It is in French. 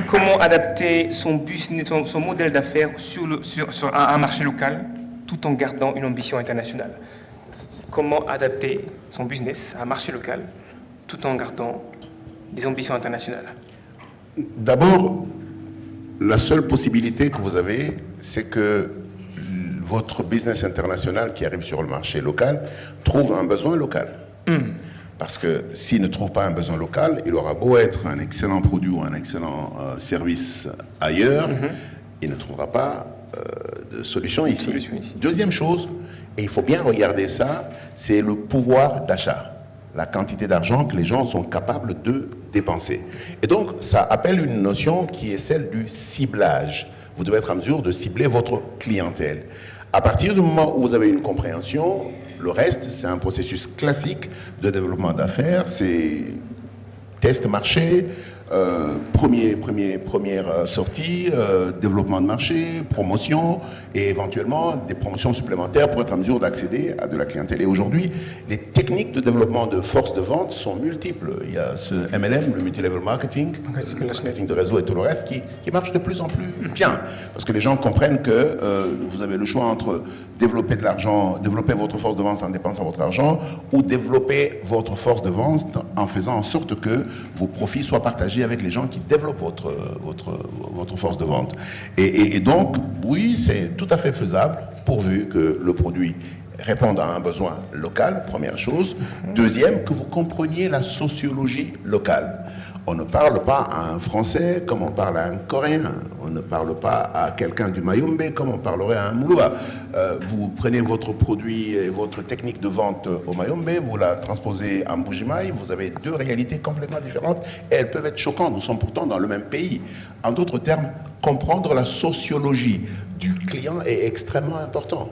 comment adapter son business, son modèle d'affaires sur un marché local tout en gardant une ambition internationale. Comment adapter son business à un marché local tout en gardant des ambitions internationales? D'abord, la seule possibilité que vous avez, c'est que votre business international qui arrive sur le marché local trouve un besoin local. Parce que s'il ne trouve pas un besoin local, il aura beau être un excellent produit ou un excellent service ailleurs, il ne trouvera pas de solution ici. Deuxième chose, et il faut bien regarder ça, c'est le pouvoir d'achat. La quantité d'argent que les gens sont capables de dépenser. Et donc, ça appelle une notion qui est celle du ciblage. Vous devez être en mesure de cibler votre clientèle. À partir du moment où vous avez une compréhension, le reste, c'est un processus classique de développement d'affaires, c'est test marché, première sortie, développement de marché, promotion et éventuellement des promotions supplémentaires pour être en mesure d'accéder à de la clientèle. Et aujourd'hui, les techniques de développement de force de vente sont multiples. Il y a ce MLM, le multilevel marketing, le marketing de réseau et tout le reste qui marche de plus en plus bien. Parce que les gens comprennent que vous avez le choix entre développer de l'argent, développer votre force de vente en dépensant votre argent ou développer votre force de vente en faisant en sorte que vos profits soient partagés avec les gens qui développent votre force de vente. Et donc, oui, c'est tout à fait faisable pourvu que le produit réponde à un besoin local, première chose. Deuxième, que vous compreniez la sociologie locale. On ne parle pas à un Français comme on parle à un Coréen. On ne parle pas à quelqu'un du Mayombe comme on parlerait à un Moulouba. Vous prenez votre produit et votre technique de vente au Mayombe, vous la transposez en Bujimaï, vous avez deux réalités complètement différentes et elles peuvent être choquantes. Nous sommes pourtant dans le même pays. En d'autres termes, comprendre la sociologie du client est extrêmement important.